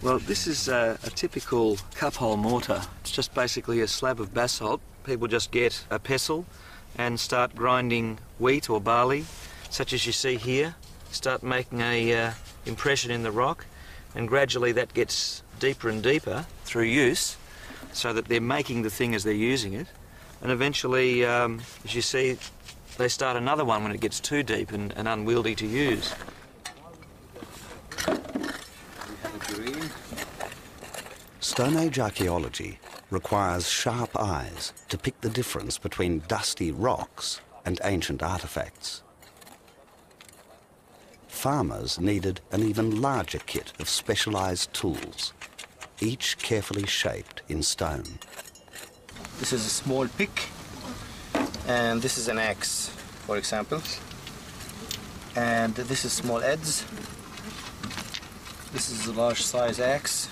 Well, this is a typical cup-hole mortar. It's just basically a slab of basalt. People just get a pestle and start grinding wheat or barley, such as you see here. Start making a impression in the rock, and gradually that gets deeper and deeper through use, so that they're making the thing as they're using it. And eventually, as you see, they start another one when it gets too deep and unwieldy to use. Stone Age archaeology requires sharp eyes to pick the difference between dusty rocks and ancient artefacts. Farmers needed an even larger kit of specialised tools, each carefully shaped in stone. This is a small pick, and this is an axe, for example. And this is small adze. This is a large size axe.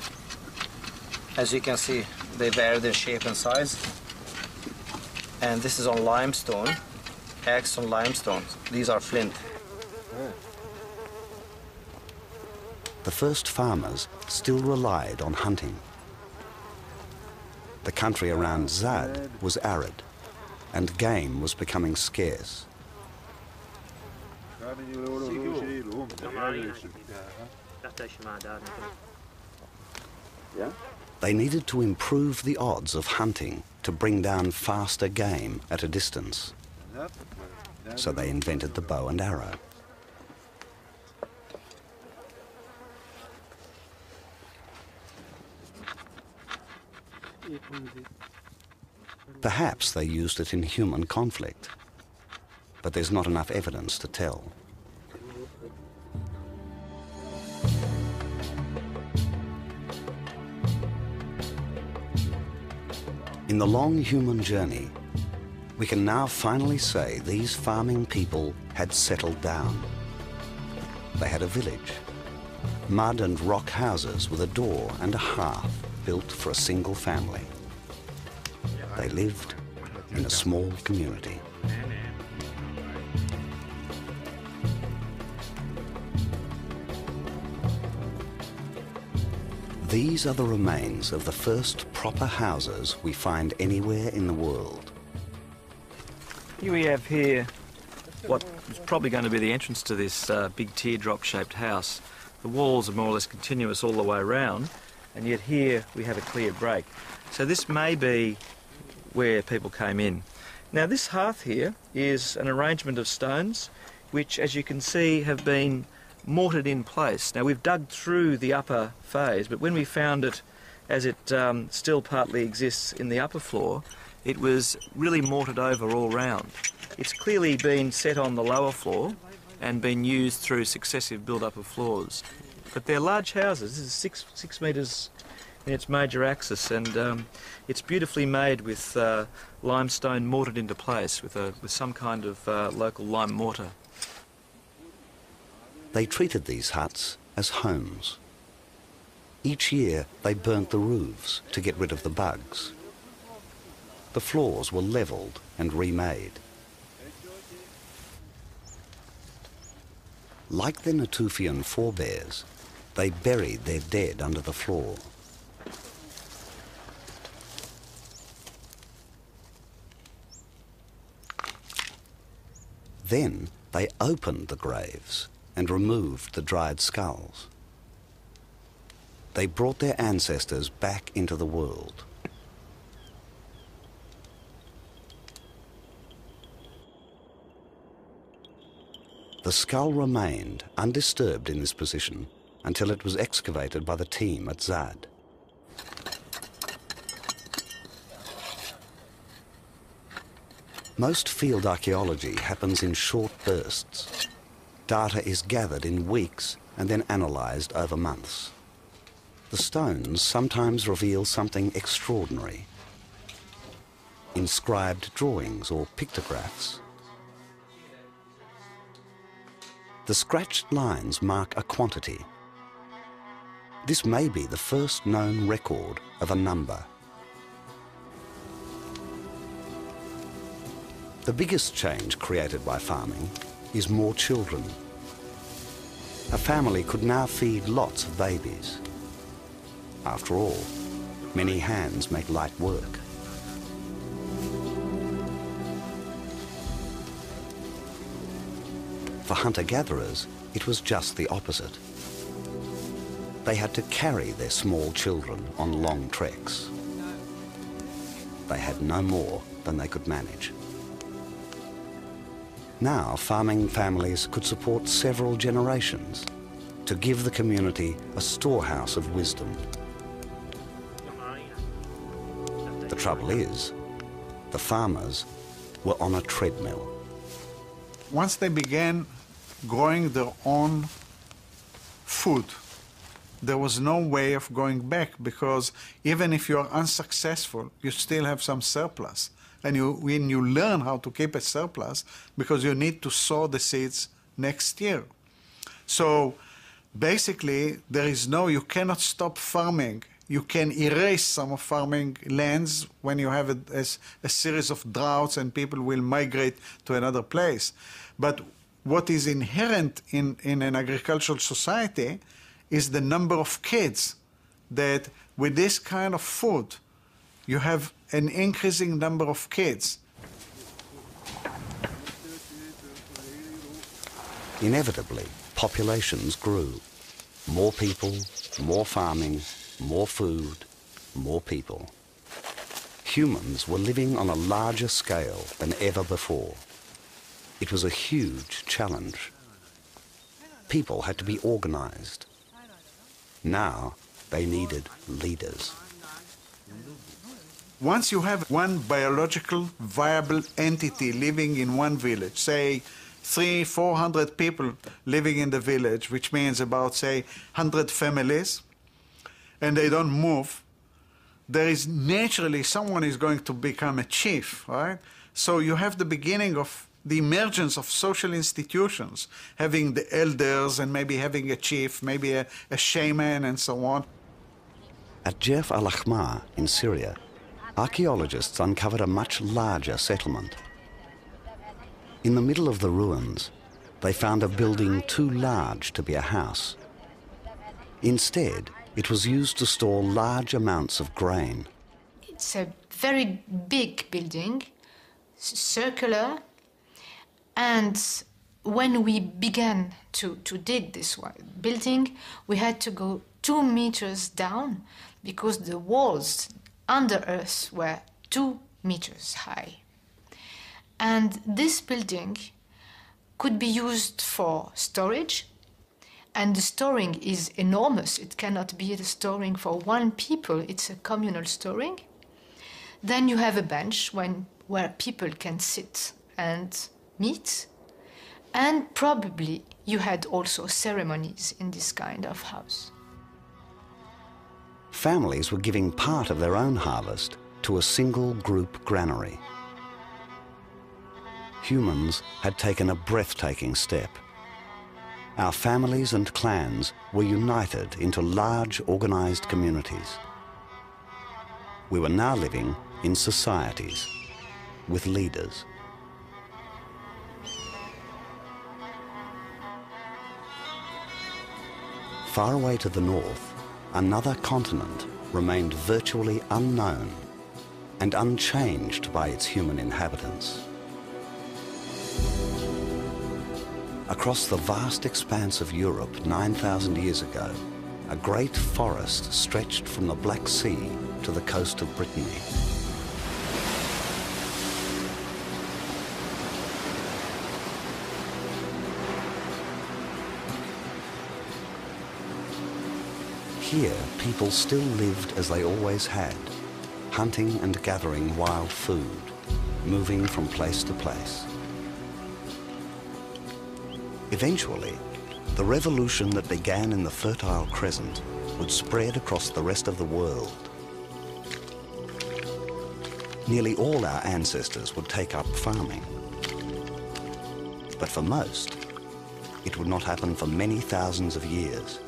As you can see, they vary their shape and size. And this is on limestone, axe on limestone. These are flint. The first farmers still relied on hunting. The country around Zad was arid, and game was becoming scarce. They needed to improve the odds of hunting to bring down faster game at a distance. So they invented the bow and arrow. Perhaps they used it in human conflict, but there's not enough evidence to tell. In the long human journey, we can now finally say these farming people had settled down. They had a village, mud and rock houses with a door and a hearth built for a single family. They lived in a small community. These are the remains of the first proper houses we find anywhere in the world. Here we have here what is probably going to be the entrance to this big teardrop-shaped house. The walls are more or less continuous all the way around, and yet here we have a clear break. So this may be where people came in. Now this hearth here is an arrangement of stones which, as you can see, have been mortared in place. Now we've dug through the upper phase, but when we found it as it still partly exists in the upper floor, it was really mortared over all round. It's clearly been set on the lower floor and been used through successive build-up of floors. But they're large houses. This is six metres in its major axis, and it's beautifully made with limestone mortared into place with some kind of local lime mortar. They treated these huts as homes. Each year they burnt the roofs to get rid of the bugs. The floors were levelled and remade. Like their Natufian forebears, they buried their dead under the floor. Then they opened the graves and removed the dried skulls. They brought their ancestors back into the world. The skull remained undisturbed in this position until it was excavated by the team at Zad. Most field archaeology happens in short bursts. Data is gathered in weeks and then analysed over months. The stones sometimes reveal something extraordinary. Inscribed drawings or pictographs. The scratched lines mark a quantity. This may be the first known record of a number. The biggest change created by farming is more children. A family could now feed lots of babies. After all, many hands make light work. For hunter-gatherers, it was just the opposite. They had to carry their small children on long treks. They had no more than they could manage. Now, farming families could support several generations to give the community a storehouse of wisdom. The trouble is, the farmers were on a treadmill. Once they began growing their own food, there was no way of going back, because even if you are unsuccessful, you still have some surplus. And when you learn how to keep a surplus, because you need to sow the seeds next year. So basically, you cannot stop farming. You can erase some of farming lands when you have a series of droughts and people will migrate to another place. But what is inherent in an agricultural society is the number of kids, that with this kind of food, you have an increasing number of kids. Inevitably, populations grew. More people, more farming, more food, more people. Humans were living on a larger scale than ever before. It was a huge challenge. People had to be organized. Now they needed leaders. Once you have one biological viable entity living in one village, say 300-400 people living in the village, which means about, say, 100 families, and they don't move, there is naturally someone is going to become a chief, right? So you have the beginning of the emergence of social institutions, having the elders and maybe having a chief, maybe a shaman and so on. At Jef al-Ahmar in Syria, archaeologists uncovered a much larger settlement. In the middle of the ruins, they found a building too large to be a house. Instead, it was used to store large amounts of grain. It's a very big building, circular, and when we began to dig this building, we had to go 2 meters down because the walls under us were 2 meters high. And this building could be used for storage, and the storing is enormous. It cannot be the storing for one people, it's a communal storing. Then you have a bench where people can sit and meet, and probably you had also ceremonies in this kind of house. Families were giving part of their own harvest to a single group granary. Humans had taken a breathtaking step. Our families and clans were united into large organized communities. We were now living in societies with leaders. Far away to the north, another continent remained virtually unknown and unchanged by its human inhabitants. Across the vast expanse of Europe 9,000 years ago, a great forest stretched from the Black Sea to the coast of Brittany. Here, people still lived as they always had, hunting and gathering wild food, moving from place to place. Eventually, the revolution that began in the Fertile Crescent would spread across the rest of the world. Nearly all our ancestors would take up farming. But for most, it would not happen for many thousands of years.